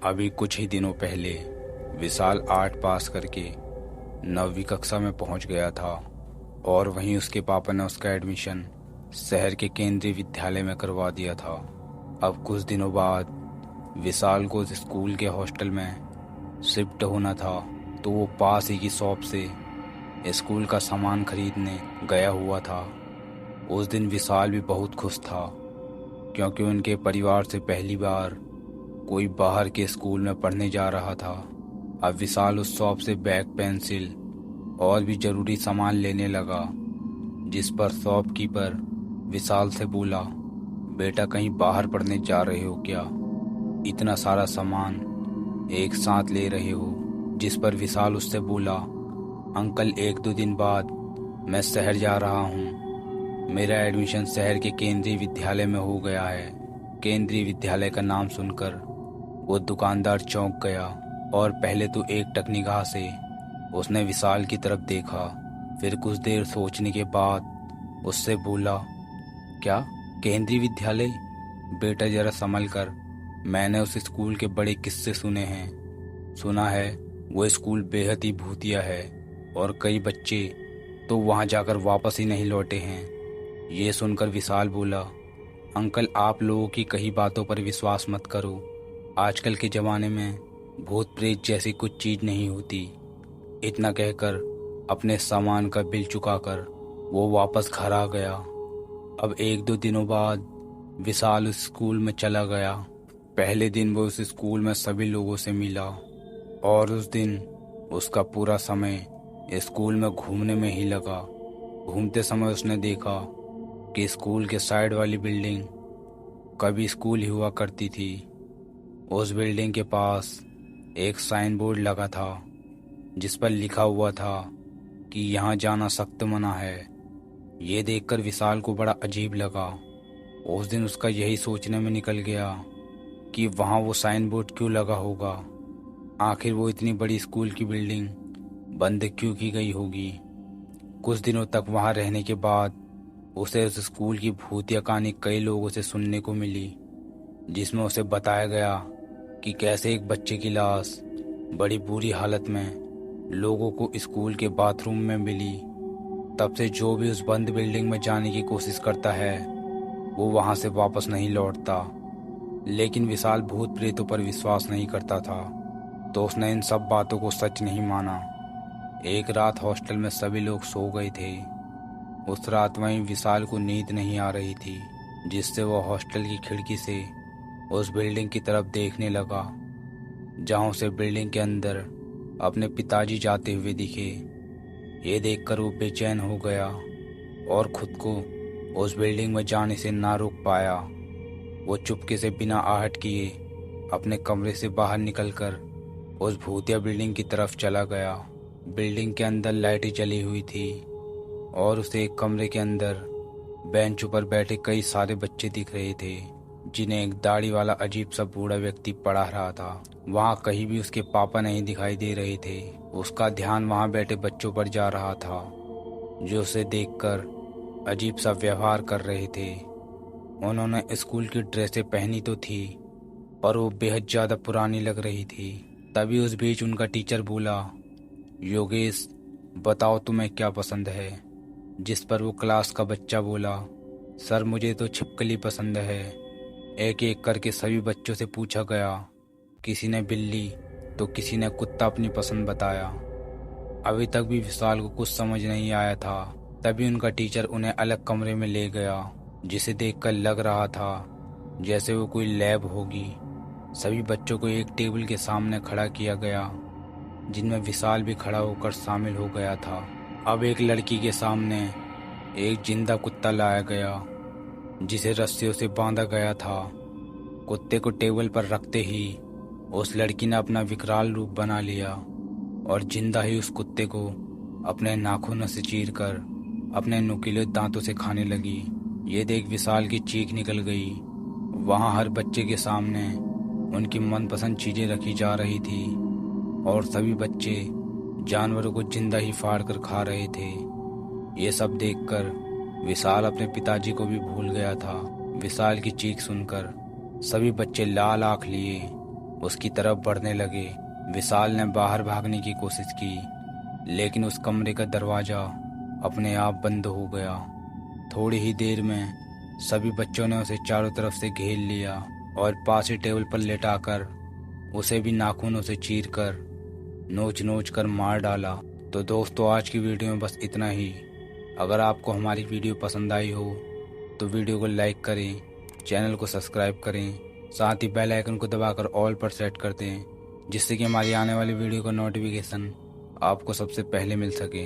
अभी कुछ ही दिनों पहले विशाल 8 पास करके 9वीं कक्षा में पहुंच गया था और वहीं उसके पापा ने उसका एडमिशन शहर के केंद्रीय विद्यालय में करवा दिया था। अब कुछ दिनों बाद विशाल को उस स्कूल के हॉस्टल में शिफ्ट होना था, तो वो पास ही की शॉप से स्कूल का सामान खरीदने गया हुआ था। उस दिन विशाल भी बहुत खुश था क्योंकि उनके परिवार से पहली बार कोई बाहर के स्कूल में पढ़ने जा रहा था। अब विशाल उस शॉप से बैग, पेंसिल और भी ज़रूरी सामान लेने लगा, जिस पर शॉपकीपर विशाल से बोला, बेटा कहीं बाहर पढ़ने जा रहे हो क्या? इतना सारा सामान एक साथ ले रहे हो? जिस पर विशाल उससे बोला, अंकल 1-2 दिन बाद मैं शहर जा रहा हूँ। मेरा एडमिशन शहर के केंद्रीय विद्यालय में हो गया है। केंद्रीय विद्यालय का नाम सुनकर वो दुकानदार चौंक गया और पहले तो एक टक निगाह से उसने विशाल की तरफ देखा। फिर कुछ देर सोचने के बाद उससे बोला, क्या केंद्रीय विद्यालय? बेटा जरा संभल कर, मैंने उस स्कूल के बड़े किस्से सुने हैं। सुना है वो स्कूल बेहद ही भूतिया है और कई बच्चे तो वहाँ जाकर वापस ही नहीं लौटे हैं। ये सुनकर विशाल बोला, अंकल आप लोगों की कही बातों पर विश्वास मत करो। आजकल के ज़माने में भूत प्रेत जैसी कुछ चीज़ नहीं होती। इतना कहकर अपने सामान का बिल चुकाकर वो वापस घर आ गया। अब 1-2 दिनों बाद विशाल उस स्कूल में चला गया। पहले दिन वो उस स्कूल में सभी लोगों से मिला और उस दिन उसका पूरा समय स्कूल में घूमने में ही लगा। घूमते समय उसने देखा कि स्कूल के साइड वाली बिल्डिंग कभी स्कूल ही हुआ करती थी। उस बिल्डिंग के पास एक साइन बोर्ड लगा था जिस पर लिखा हुआ था कि यहाँ जाना सख्त मना है। ये देखकर विशाल को बड़ा अजीब लगा। उस दिन उसका यही सोचने में निकल गया कि वहाँ वो साइन बोर्ड क्यों लगा होगा। आखिर वो इतनी बड़ी स्कूल की बिल्डिंग बंद क्यों की गई होगी। कुछ दिनों तक वहाँ रहने के बाद उसे उस स्कूल की भूतिया कहानी कई लोगों से सुनने को मिली, जिसमें उसे बताया गया कि कैसे एक बच्चे की लाश बड़ी बुरी हालत में लोगों को स्कूल के बाथरूम में मिली। तब से जो भी उस बंद बिल्डिंग में जाने की कोशिश करता है वो वहां से वापस नहीं लौटता। लेकिन विशाल भूत प्रेतों पर विश्वास नहीं करता था, तो उसने इन सब बातों को सच नहीं माना। एक रात हॉस्टल में सभी लोग सो गए थे। उस रात वहीं विशाल को नींद नहीं आ रही थी, जिससे वो हॉस्टल की खिड़की से उस बिल्डिंग की तरफ देखने लगा, जहां उसे बिल्डिंग के अंदर अपने पिताजी जाते हुए दिखे। ये देखकर वो बेचैन हो गया और खुद को उस बिल्डिंग में जाने से ना रोक पाया। वो चुपके से बिना आहट किए अपने कमरे से बाहर निकलकर उस भूतिया बिल्डिंग की तरफ चला गया। बिल्डिंग के अंदर लाइटें जली हुई थी और उसे एक कमरे के अंदर बेंचों पर बैठे कई सारे बच्चे दिख रहे थे, जिन्हें एक दाढ़ी वाला अजीब सा बूढ़ा व्यक्ति पढ़ा रहा था। वहाँ कहीं भी उसके पापा नहीं दिखाई दे रहे थे। उसका ध्यान वहाँ बैठे बच्चों पर जा रहा था, जो उसे देखकर अजीब सा व्यवहार कर रहे थे। उन्होंने स्कूल की ड्रेसें पहनी तो थी, पर वो बेहद ज़्यादा पुरानी लग रही थी। तभी उस बीच उनका टीचर बोला, योगेश बताओ तुम्हें क्या पसंद है? जिस पर वो क्लास का बच्चा बोला, सर मुझे तो छिपकली पसंद है। एक एक करके सभी बच्चों से पूछा गया। किसी ने बिल्ली तो किसी ने कुत्ता अपनी पसंद बताया। अभी तक भी विशाल को कुछ समझ नहीं आया था। तभी उनका टीचर उन्हें अलग कमरे में ले गया, जिसे देखकर लग रहा था जैसे वो कोई लैब होगी। सभी बच्चों को एक टेबल के सामने खड़ा किया गया, जिनमें विशाल भी खड़ा होकर शामिल हो गया था। अब एक लड़की के सामने एक जिंदा कुत्ता लाया गया, जिसे रस्सियों से बांधा गया था। कुत्ते को टेबल पर रखते ही उस लड़की ने अपना विकराल रूप बना लिया और जिंदा ही उस कुत्ते को अपने नाखूनों से चीरकर अपने नुकीले दांतों से खाने लगी। ये देख विशाल की चीख निकल गई। वहाँ हर बच्चे के सामने उनकी मनपसंद चीजें रखी जा रही थी और सभी बच्चे जानवरों को जिंदा ही फाड़ कर खा रहे थे। ये सब देखकर विशाल अपने पिताजी को भी भूल गया था। विशाल की चीख सुनकर सभी बच्चे लाल आंख लिए उसकी तरफ बढ़ने लगे। विशाल ने बाहर भागने की कोशिश की, लेकिन उस कमरे का दरवाज़ा अपने आप बंद हो गया। थोड़ी ही देर में सभी बच्चों ने उसे चारों तरफ से घेर लिया और पास ही टेबल पर लेटाकर उसे भी नाखूनों से चीरकर नोच नोच कर मार डाला। तो दोस्तों, आज की वीडियो में बस इतना ही। अगर आपको हमारी वीडियो पसंद आई हो तो वीडियो को लाइक करें, चैनल को सब्सक्राइब करें, साथ ही बेल आइकन को दबाकर ऑल पर सेट कर दें, जिससे कि हमारी आने वाली वीडियो का नोटिफिकेशन आपको सबसे पहले मिल सके।